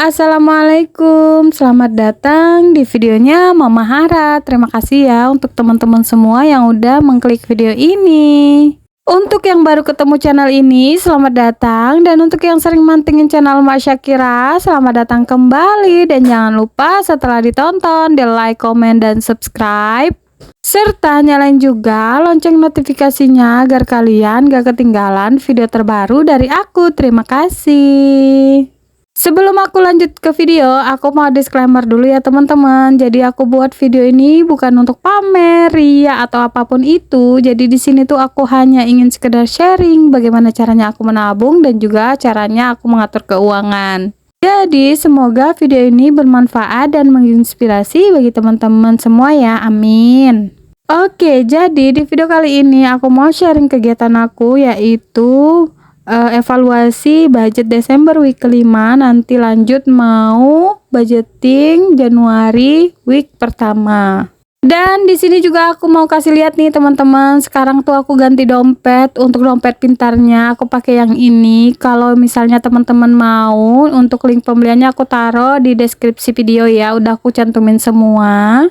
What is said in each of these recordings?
Assalamualaikum. Selamat datang di videonya Mama Hara. Terima kasih ya untuk teman-teman semua yang udah mengklik video ini. Untuk yang baru ketemu channel ini, selamat datang. Dan untuk yang sering mantengin channel Mak Syakira, selamat datang kembali. Dan jangan lupa setelah ditonton, di like, komen, dan subscribe. Serta nyalain juga lonceng notifikasinya agar kalian gak ketinggalan video terbaru dari aku. Terima kasih. Sebelum aku lanjut ke video, aku mau disclaimer dulu ya teman-teman. Jadi aku buat video ini bukan untuk pamer, ria atau apapun itu. Jadi di sini tuh aku hanya ingin sekedar sharing bagaimana caranya aku menabung dan juga caranya aku mengatur keuangan. Jadi semoga video ini bermanfaat dan menginspirasi bagi teman-teman semua ya. Amin. Oke, jadi di video kali ini aku mau sharing kegiatan aku yaitu evaluasi budget Desember week kelima, nanti lanjut mau budgeting Januari week pertama. Dan di sini juga aku mau kasih lihat nih teman-teman, sekarang tuh aku ganti dompet. Untuk dompet pintarnya aku pakai yang ini. Kalau misalnya teman-teman mau, untuk link pembeliannya aku taruh di deskripsi video ya, udah aku cantumin semua.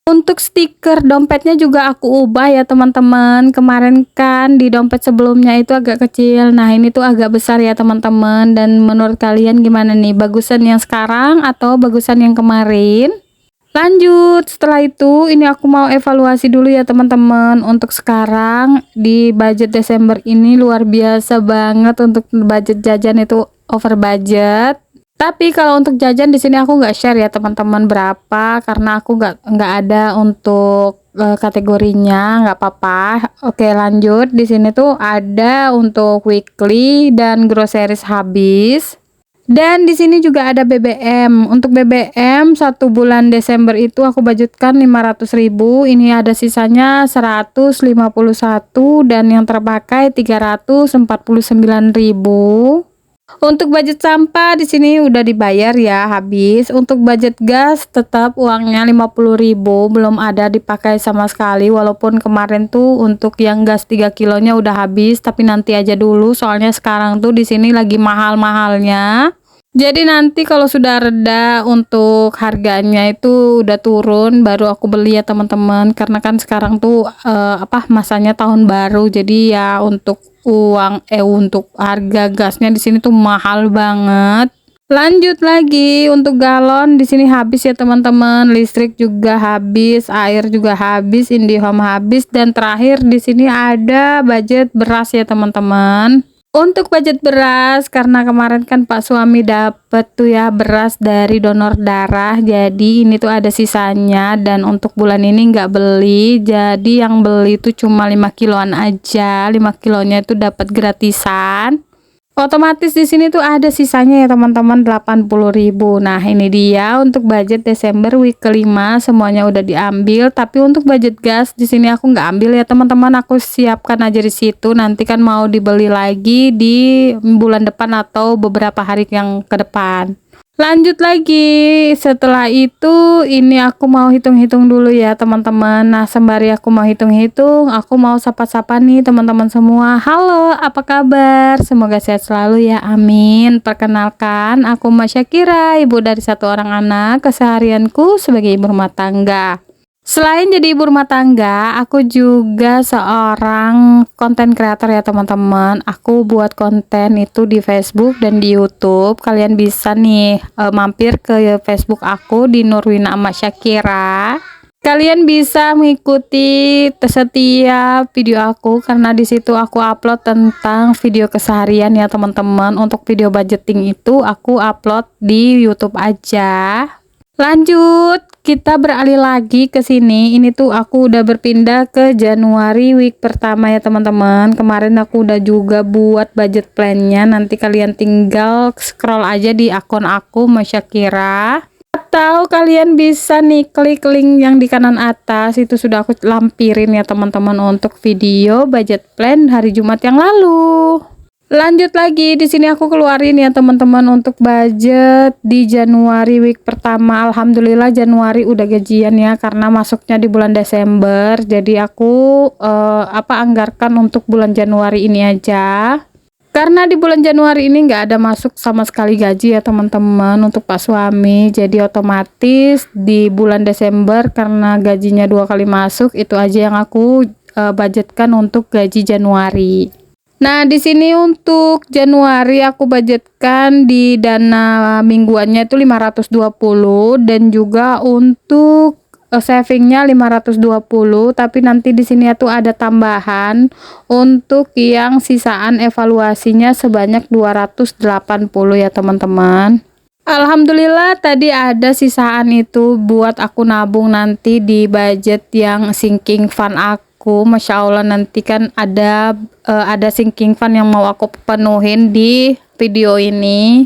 Untuk stiker dompetnya juga aku ubah ya teman-teman. Kemarin kan di dompet sebelumnya itu agak kecil. Nah ini tuh agak besar ya teman-teman. Dan menurut kalian gimana nih? Bagusan yang sekarang atau bagusan yang kemarin? Lanjut, setelah itu ini aku mau evaluasi dulu ya teman-teman. Untuk sekarang di budget Desember ini luar biasa banget. Untuk budget jajan itu over budget. Tapi kalau untuk jajan di sini aku nggak share ya teman-teman berapa, karena aku nggak ada untuk kategorinya, nggak apa-apa. Oke lanjut, di sini tuh ada untuk weekly dan groceries habis. Dan di sini juga ada BBM. Untuk BBM 1 bulan Desember itu aku budgetkan 500.000. Ini ada sisanya 151 dan yang terpakai 349.000. Untuk budget sampah di sini udah dibayar ya habis. Untuk budget gas tetap uangnya 50.000, belum ada dipakai sama sekali. Walaupun kemarin tuh untuk yang gas 3 kilonya udah habis, tapi nanti aja dulu soalnya sekarang tuh di sini lagi mahal-mahalnya. Jadi nanti kalau sudah reda untuk harganya itu udah turun baru aku beli ya teman-teman, karena kan sekarang tuh masanya tahun baru. Jadi ya untuk untuk harga gasnya di sini tuh mahal banget. Lanjut lagi untuk galon di sini habis ya teman-teman, listrik juga habis, air juga habis, IndiHome habis, dan terakhir di sini ada budget beras ya teman-teman. Untuk budget beras, karena kemarin kan Pak suami dapet tuh ya beras dari donor darah, jadi ini tuh ada sisanya. Dan untuk bulan ini nggak beli, jadi yang beli itu cuma 5 kiloan aja. 5 kilonya itu dapat gratisan. Otomatis di sini tuh ada sisanya ya teman-teman, 80.000. Nah ini dia untuk budget Desember week kelima, semuanya udah diambil. Tapi untuk budget gas di sini aku nggak ambil ya teman-teman, aku siapkan aja di situ. Nanti kan mau dibeli lagi di bulan depan atau beberapa hari yang ke depan. Lanjut lagi, setelah itu ini aku mau hitung-hitung dulu ya teman-teman. Nah sembari aku mau hitung-hitung, aku mau sapa-sapa nih teman-teman semua. Halo, apa kabar? Semoga sehat selalu ya, amin. Perkenalkan, aku Mak Syakira, ibu dari 1 orang anak. Keseharianku sebagai ibu rumah tangga. Selain jadi ibu rumah tangga, aku juga seorang konten kreator ya teman-teman. Aku buat konten itu di Facebook dan di YouTube. Kalian bisa nih mampir ke Facebook aku di Nurwina Mak Syakira. Kalian bisa mengikuti setiap video aku karena di situ aku upload tentang video keseharian ya teman-teman. Untuk video budgeting itu aku upload di YouTube aja. Lanjut, kita beralih lagi ke sini. Ini tuh aku udah berpindah ke Januari week pertama ya teman-teman. Kemarin aku udah juga buat budget plan-nya. Nanti kalian tinggal scroll aja di akun aku Mak Syakira. Atau kalian bisa nih klik link yang di kanan atas, itu sudah aku lampirin ya teman-teman untuk video budget plan hari Jumat yang lalu. Lanjut lagi, di sini aku keluarin ya teman-teman untuk budget di Januari week pertama. Alhamdulillah Januari udah gajian ya, karena masuknya di bulan Desember. Jadi aku anggarkan untuk bulan Januari ini aja. Karena di bulan Januari ini nggak ada masuk sama sekali gaji ya teman-teman untuk Pak suami. Jadi otomatis di bulan Desember karena gajinya 2 kali masuk, itu aja yang aku budgetkan untuk gaji Januari. Nah, di sini untuk Januari aku budgetkan di dana mingguannya itu 520 dan juga untuk savingnya 520, tapi nanti di sini tuh ada tambahan untuk yang sisaan evaluasinya sebanyak 280 ya teman-teman. Alhamdulillah tadi ada sisaan itu buat aku nabung nanti di budget yang sinking fund aku. Masya Allah, nanti kan ada sinking fund yang mau aku penuhin di video ini.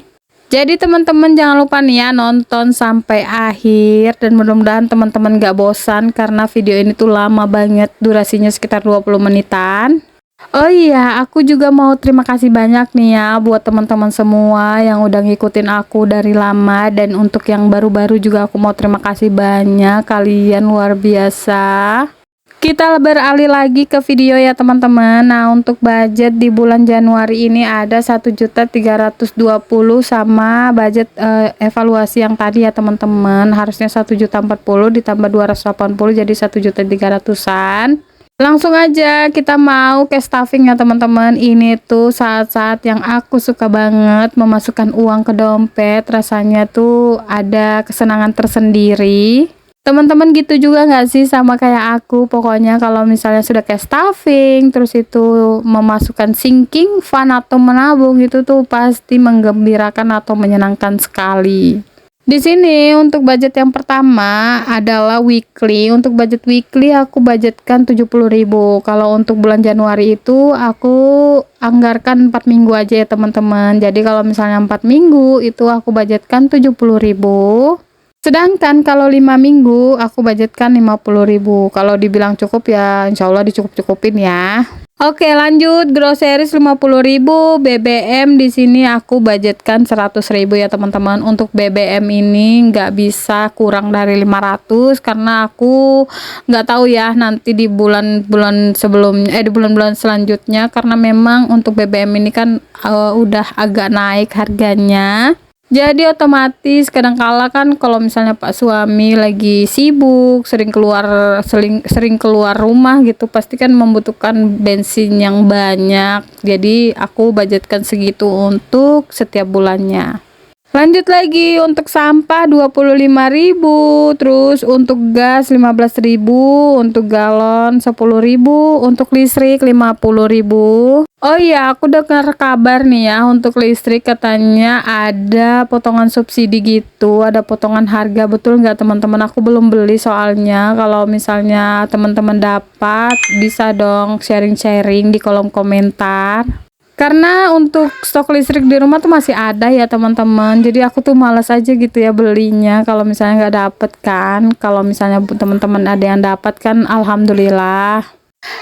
Jadi teman-teman jangan lupa nih ya nonton sampai akhir, dan mudah-mudahan teman-teman gak bosan karena video ini tuh lama banget, durasinya sekitar 20 menitan. Oh iya, aku juga mau terima kasih banyak nih ya buat teman-teman semua yang udah ngikutin aku dari lama, dan untuk yang baru-baru juga aku mau terima kasih banyak, kalian luar biasa. Kita beralih lagi ke video ya teman-teman. Nah, untuk budget di bulan Januari ini ada 1.320 sama budget evaluasi yang tadi ya teman-teman. Harusnya 1.040 ditambah 280 jadi 1.300-an. Langsung aja kita mau ke stuffing ya teman-teman. Ini tuh saat-saat yang aku suka banget memasukkan uang ke dompet. Rasanya tuh ada kesenangan tersendiri. Teman-teman gitu juga nggak sih sama kayak aku? Pokoknya kalau misalnya sudah kayak stuffing, terus itu memasukkan sinking fund atau menabung, itu tuh pasti menggembirakan atau menyenangkan sekali. Di sini untuk budget yang pertama adalah weekly. Untuk budget weekly aku budgetkan 70.000. Kalau untuk bulan Januari itu aku anggarkan 4 minggu aja ya teman-teman. Jadi kalau misalnya 4 minggu itu aku budgetkan 70.000. Sedangkan kalau 5 minggu aku budgetkan 50.000. Kalau dibilang cukup ya insya Allah dicukup-cukupin ya. Oke, lanjut groceries 50.000. BBM di sini aku budgetkan 100.000 ya teman-teman. Untuk BBM ini nggak bisa kurang dari 500 karena aku nggak tahu ya nanti di bulan-bulan sebelumnya di bulan-bulan selanjutnya, karena memang untuk BBM ini kan udah agak naik harganya. Jadi otomatis kadang-kala kan kalau misalnya Pak suami lagi sibuk, sering keluar rumah gitu, pasti kan membutuhkan bensin yang banyak. Jadi aku budgetkan segitu untuk setiap bulannya. Lanjut lagi untuk sampah 25.000, terus untuk gas 15.000, untuk galon 10.000, untuk listrik 50.000. Oh iya, aku dengar kabar nih ya untuk listrik katanya ada potongan subsidi gitu, ada potongan harga, betul nggak teman-teman? Aku belum beli soalnya. Kalau misalnya teman-teman dapat bisa dong sharing-sharing di kolom komentar. Karena untuk stok listrik di rumah tuh masih ada ya teman-teman, jadi aku tuh malas aja gitu ya belinya kalau misalnya nggak dapet kan. Kalau misalnya teman-teman ada yang dapat kan alhamdulillah.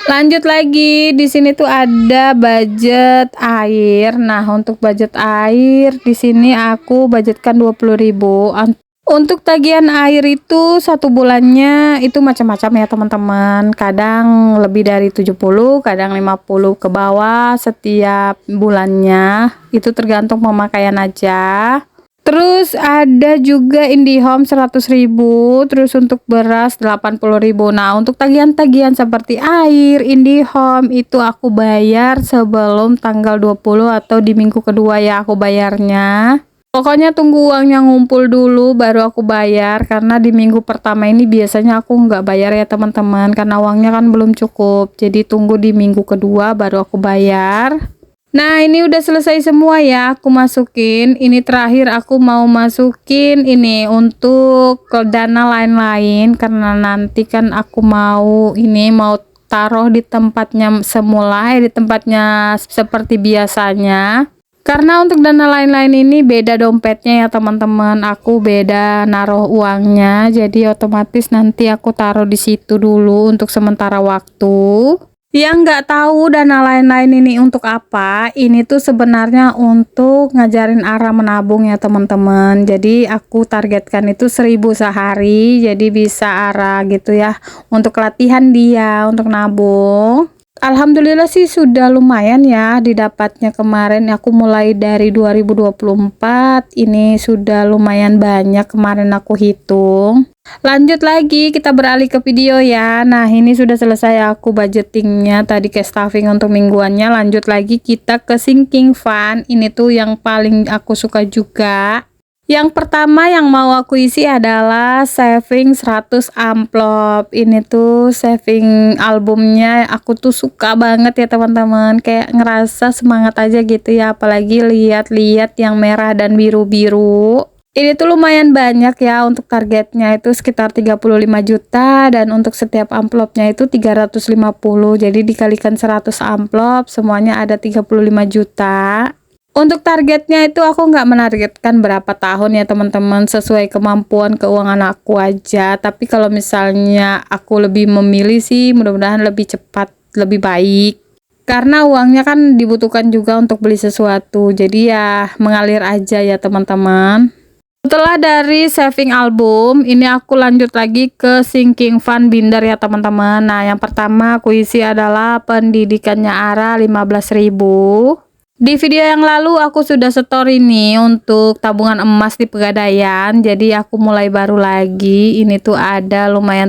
Lanjut lagi, di sini tuh ada budget air. Nah, untuk budget air di sini aku budgetkan 20.000. Untuk tagihan air itu satu bulannya itu macam-macam ya teman-teman. Kadang lebih dari 70, kadang 50 ke bawah setiap bulannya. Itu tergantung pemakaian aja. Terus ada juga IndiHome 100.000, terus untuk beras 80.000. Nah, untuk tagihan-tagihan seperti air, IndiHome itu aku bayar sebelum tanggal 20 atau di minggu kedua ya aku bayarnya. Pokoknya tunggu uangnya ngumpul dulu baru aku bayar, karena di minggu pertama ini biasanya aku nggak bayar ya teman-teman karena uangnya kan belum cukup. Jadi tunggu di minggu kedua baru aku bayar. Nah, ini udah selesai semua ya aku masukin. Ini terakhir aku mau masukin ini untuk ke dana lain-lain, karena nanti kan aku mau taruh di tempatnya semula, di tempatnya seperti biasanya. Karena untuk dana lain-lain ini beda dompetnya ya teman-teman, aku beda naruh uangnya, jadi otomatis nanti aku taruh di situ dulu untuk sementara waktu. Yang nggak tahu dana lain-lain ini untuk apa, ini tuh sebenarnya untuk ngajarin Ara menabung ya teman-teman. Jadi aku targetkan itu 1.000 sehari, jadi bisa Ara gitu ya untuk latihan dia untuk nabung. Alhamdulillah sih sudah lumayan ya didapatnya. Kemarin aku mulai dari 2024, ini sudah lumayan banyak kemarin aku hitung. Lanjut lagi, kita beralih ke video ya. Nah, ini sudah selesai aku budgetingnya tadi ke stuffing untuk mingguannya. Lanjut lagi kita ke sinking fund. Ini tuh yang paling aku suka juga. Yang pertama yang mau aku isi adalah saving 100 amplop. Ini tuh saving albumnya, aku tuh suka banget ya teman-teman. Kayak ngerasa semangat aja gitu ya, apalagi lihat-lihat yang merah dan biru-biru. Ini tuh lumayan banyak ya, untuk targetnya itu sekitar 35 juta dan untuk setiap amplopnya itu 350. Jadi dikalikan 100 amplop semuanya ada 35 juta. Untuk targetnya itu aku nggak menargetkan berapa tahun ya teman-teman, sesuai kemampuan keuangan aku aja. Tapi kalau misalnya aku lebih memilih sih mudah-mudahan lebih cepat, lebih baik. Karena uangnya kan dibutuhkan juga untuk beli sesuatu. Jadi ya mengalir aja ya teman-teman. Setelah dari saving album, ini aku lanjut lagi ke sinking fund binder ya teman-teman. Nah, yang pertama aku isi adalah pendidikannya Ara 15.000. Di video yang lalu aku sudah story nih untuk tabungan emas di Pegadaian. Jadi aku mulai baru lagi. Ini tuh ada lumayan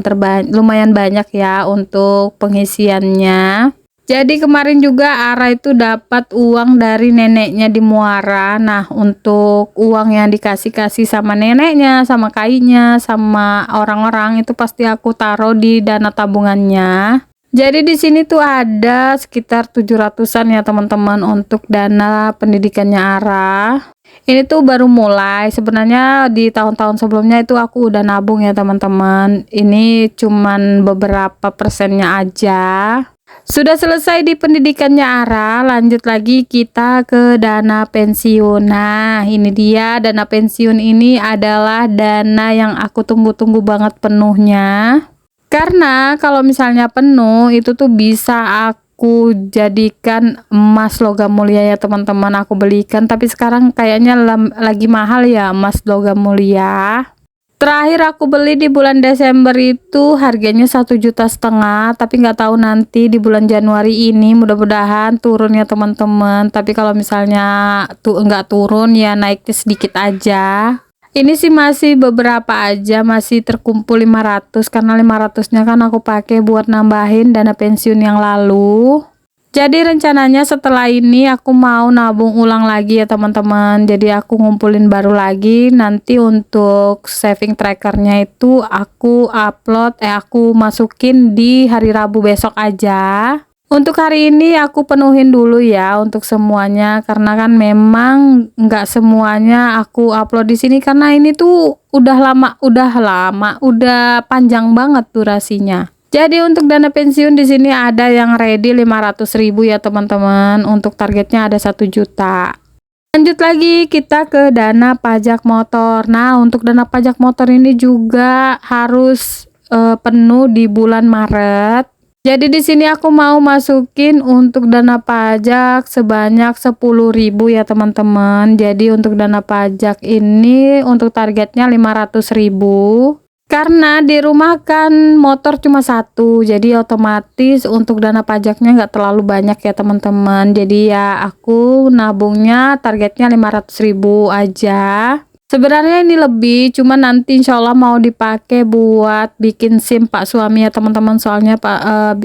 banyak ya untuk pengisiannya. Jadi kemarin juga Ara itu dapat uang dari neneknya di Muara. Nah, untuk uang yang dikasih sama neneknya, sama kainya, sama orang-orang itu pasti aku taruh di dana tabungannya. Jadi di sini tuh ada sekitar 700-an ya teman-teman untuk dana pendidikannya Ara. Ini tuh baru mulai. Sebenarnya di tahun-tahun sebelumnya itu aku udah nabung ya teman-teman. Ini cuman beberapa persennya aja. Sudah selesai di pendidikannya Ara, lanjut lagi kita ke dana pensiun. Nah, ini dia dana pensiun, ini adalah dana yang aku tunggu-tunggu banget penuhnya. Karena kalau misalnya penuh itu tuh bisa aku jadikan emas logam mulia ya teman-teman, aku belikan. Tapi sekarang kayaknya lagi mahal ya emas logam mulia. Terakhir aku beli di bulan Desember itu harganya 1,5 juta, tapi nggak tahu nanti di bulan Januari ini mudah-mudahan turun ya teman-teman. Tapi kalau misalnya tuh nggak turun ya naiknya sedikit aja. Ini sih masih beberapa aja, masih terkumpul 500 karena 500-nya kan aku pakai buat nambahin dana pensiun yang lalu. Jadi rencananya setelah ini aku mau nabung ulang lagi ya teman-teman. Jadi aku ngumpulin baru lagi, nanti untuk saving trackernya itu aku aku masukin di hari Rabu besok aja. Untuk hari ini aku penuhin dulu ya untuk semuanya, karena kan memang nggak semuanya aku upload di sini karena ini tuh udah panjang banget durasinya. Jadi untuk dana pensiun di sini ada yang ready 500.000 ya teman-teman. Untuk targetnya ada 1 juta. Lanjut lagi kita ke dana pajak motor. Nah, untuk dana pajak motor ini juga harus penuh di bulan Maret. Jadi di sini aku mau masukin untuk dana pajak sebanyak 10.000 ya teman-teman. Jadi untuk dana pajak ini untuk targetnya 500.000. Karena di rumah kan motor cuma satu, jadi otomatis untuk dana pajaknya nggak terlalu banyak ya teman-teman. Jadi ya aku nabungnya targetnya 500.000 aja. Sebenarnya ini lebih, cuma nanti insya Allah mau dipakai buat bikin SIM Pak suami ya teman-teman. Soalnya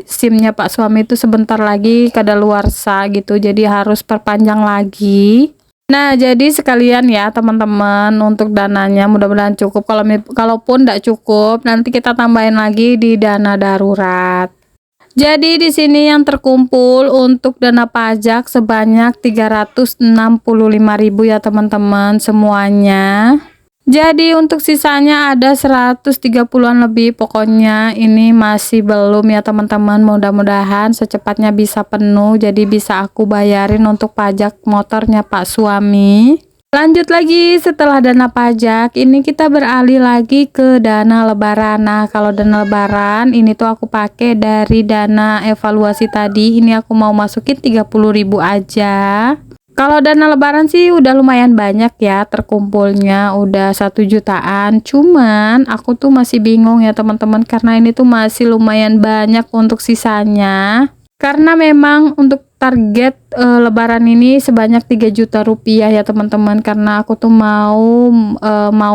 SIM-nya Pak suami itu sebentar lagi kadaluarsa gitu, jadi harus perpanjang lagi. Nah, jadi sekalian ya teman-teman untuk dananya mudah-mudahan cukup. Kalaupun tidak cukup, nanti kita tambahin lagi di dana darurat. Jadi di sini yang terkumpul untuk dana pajak sebanyak 365.000 ya teman-teman semuanya. Jadi untuk sisanya ada 130-an lebih, pokoknya ini masih belum ya teman-teman. Mudah-mudahan secepatnya bisa penuh, jadi bisa aku bayarin untuk pajak motornya Pak suami. Lanjut lagi setelah dana pajak, ini kita beralih lagi ke dana lebaran. Nah, kalau dana lebaran ini tuh aku pakai dari dana evaluasi tadi. Ini aku mau masukin 30.000 aja. Kalau dana lebaran sih udah lumayan banyak ya terkumpulnya, udah 1 jutaan. Cuman aku tuh masih bingung ya teman-teman, karena ini tuh masih lumayan banyak untuk sisanya. Karena memang untuk target, lebaran ini sebanyak 3 juta rupiah ya teman-teman, karena aku tuh mau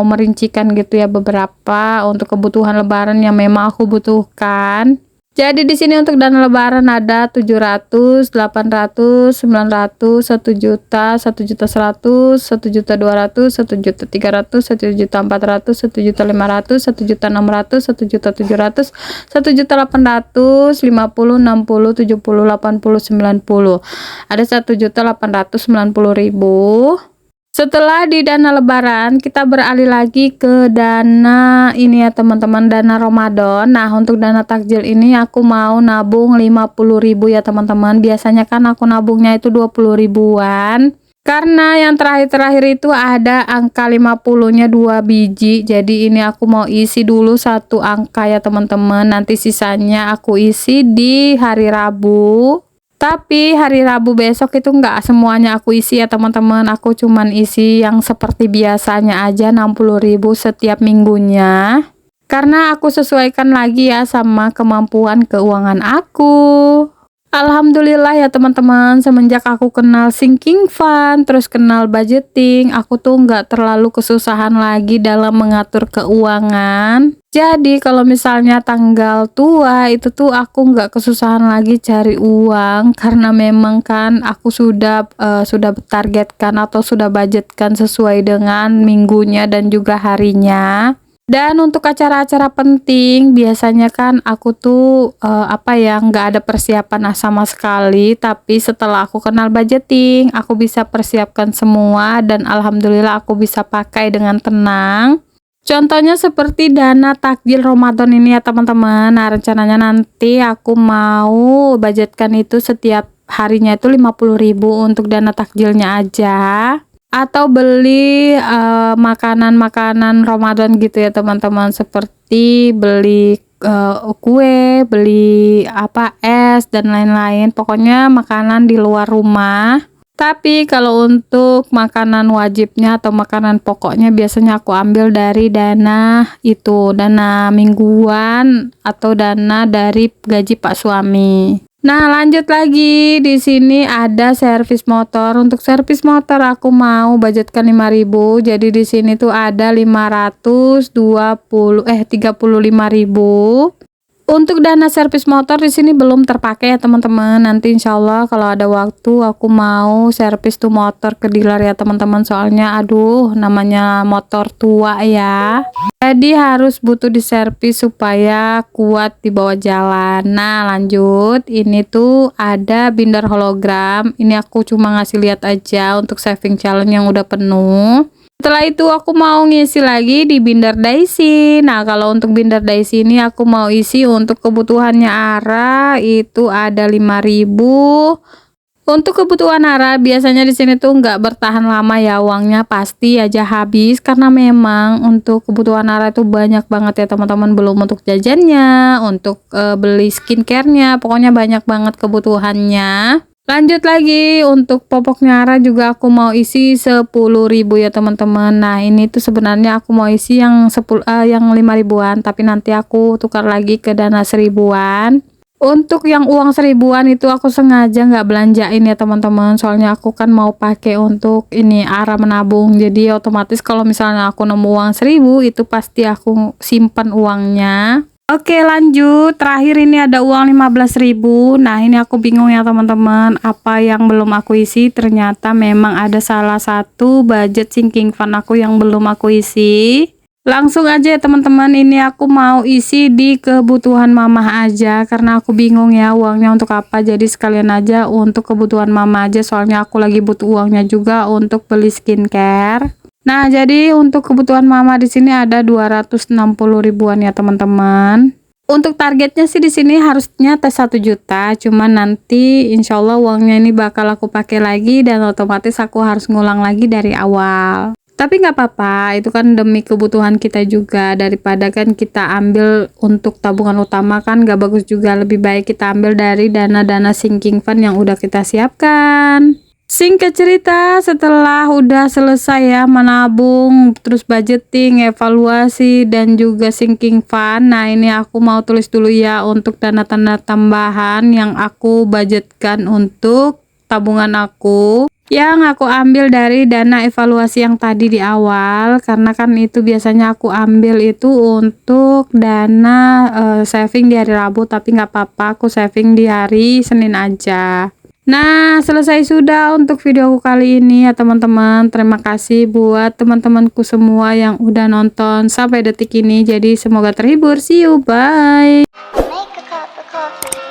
merincikan gitu ya beberapa untuk kebutuhan lebaran yang memang aku butuhkan. Jadi di sini untuk dana lebaran ada 700, 800, 900, 1 juta, 1.100.000, 1.200.000, 1.300.000, 1.400.000, 1.500.000, 1.600.000, 1.700.000, 1.800.000, 50, 60, 70, 80, 90. Ada 1.890.000. Setelah di dana lebaran, kita beralih lagi ke dana ini ya teman-teman, dana Ramadan. Nah, untuk dana takjil ini aku mau nabung 50.000 ya teman-teman. Biasanya kan aku nabungnya itu 20 ribuan. Karena yang terakhir-terakhir itu ada angka 50-nya 2 biji. Jadi ini aku mau isi dulu satu angka ya teman-teman. Nanti sisanya aku isi di hari Rabu. Tapi hari Rabu besok itu enggak semuanya aku isi ya teman-teman. Aku cuman isi yang seperti biasanya aja 60.000 setiap minggunya. Karena aku sesuaikan lagi ya sama kemampuan keuangan aku. Alhamdulillah ya teman-teman, semenjak aku kenal sinking fund, terus kenal budgeting, aku tuh nggak terlalu kesusahan lagi dalam mengatur keuangan. Jadi kalau misalnya tanggal tua itu tuh aku nggak kesusahan lagi cari uang, karena memang kan aku sudah targetkan atau sudah budgetkan sesuai dengan minggunya dan juga harinya. Dan untuk acara-acara penting biasanya kan aku tuh nggak ada persiapan sama sekali, tapi setelah aku kenal budgeting aku bisa persiapkan semua dan alhamdulillah aku bisa pakai dengan tenang. Contohnya seperti dana takjil Ramadan ini ya teman-teman. Nah, rencananya nanti aku mau budgetkan itu setiap harinya itu 50.000 untuk dana takjilnya aja, atau beli makanan-makanan Ramadan gitu ya teman-teman, seperti beli kue, beli es dan lain-lain, pokoknya makanan di luar rumah. Tapi kalau untuk makanan wajibnya atau makanan pokoknya biasanya aku ambil dari dana mingguan atau dana dari gaji Pak suami. Nah, lanjut lagi, di sini ada servis motor. Untuk servis motor aku mau budgetkan 5.000. Jadi di sini tuh ada 35.000. Untuk dana servis motor di sini belum terpakai ya teman-teman. Nanti insya Allah kalau ada waktu aku mau servis tuh motor ke dealer ya teman-teman. Soalnya aduh, namanya motor tua ya. Jadi harus butuh diservis supaya kuat dibawa jalan. Nah, lanjut. Ini tuh ada binder hologram. Ini aku cuma ngasih lihat aja untuk saving challenge yang udah penuh. Setelah itu aku mau ngisi lagi di binder Daisy. Nah, kalau untuk binder Daisy ini aku mau isi untuk kebutuhannya Ara itu ada 5.000. Untuk kebutuhan Ara biasanya di sini tuh nggak bertahan lama ya, uangnya pasti aja habis karena memang untuk kebutuhan Ara itu banyak banget ya teman-teman, belum untuk jajannya, untuk beli skincare-nya, pokoknya banyak banget kebutuhannya. Lanjut lagi, untuk popoknya Ara juga aku mau isi 10.000 ya teman-teman. Nah, ini tuh sebenarnya aku mau isi yang 5.000-an, tapi nanti aku tukar lagi ke dana 1.000-an. Untuk yang uang 1.000-an itu aku sengaja nggak belanjain ya teman-teman, soalnya aku kan mau pakai untuk ini Ara menabung. Jadi otomatis kalau misalnya aku nemu uang 1.000 itu pasti aku simpan uangnya. Oke, lanjut. Terakhir ini ada uang 15.000. Nah, ini aku bingung ya teman-teman, apa yang belum aku isi. Ternyata memang ada salah satu budget sinking fund aku yang belum aku isi. Langsung aja ya teman-teman, ini aku mau isi di kebutuhan mama aja karena aku bingung ya uangnya untuk apa. Jadi sekalian aja untuk kebutuhan mama aja, soalnya aku lagi butuh uangnya juga untuk beli skincare. Nah, jadi untuk kebutuhan mama di sini ada 260.000-an ya teman-teman. Untuk targetnya sih di sini harusnya tes 1 juta, cuman nanti insya Allah uangnya ini bakal aku pakai lagi dan otomatis aku harus ngulang lagi dari awal. Tapi nggak apa-apa, itu kan demi kebutuhan kita juga, daripada kan kita ambil untuk tabungan utama kan nggak bagus juga, lebih baik kita ambil dari dana-dana sinking fund yang udah kita siapkan. Singkat cerita, setelah udah selesai ya menabung, terus budgeting, evaluasi, dan juga sinking fund. Nah, ini aku mau tulis dulu ya untuk dana tambahan yang aku budgetkan untuk tabungan aku. Yang aku ambil dari dana evaluasi yang tadi di awal, karena kan itu biasanya aku ambil itu untuk dana saving di hari Rabu, tapi nggak apa-apa, aku saving di hari Senin aja. Nah, selesai sudah untuk videoku kali ini ya teman-teman. Terima kasih buat teman-temanku semua yang udah nonton sampai detik ini. Jadi semoga terhibur. See you, bye. Make a cup of coffee.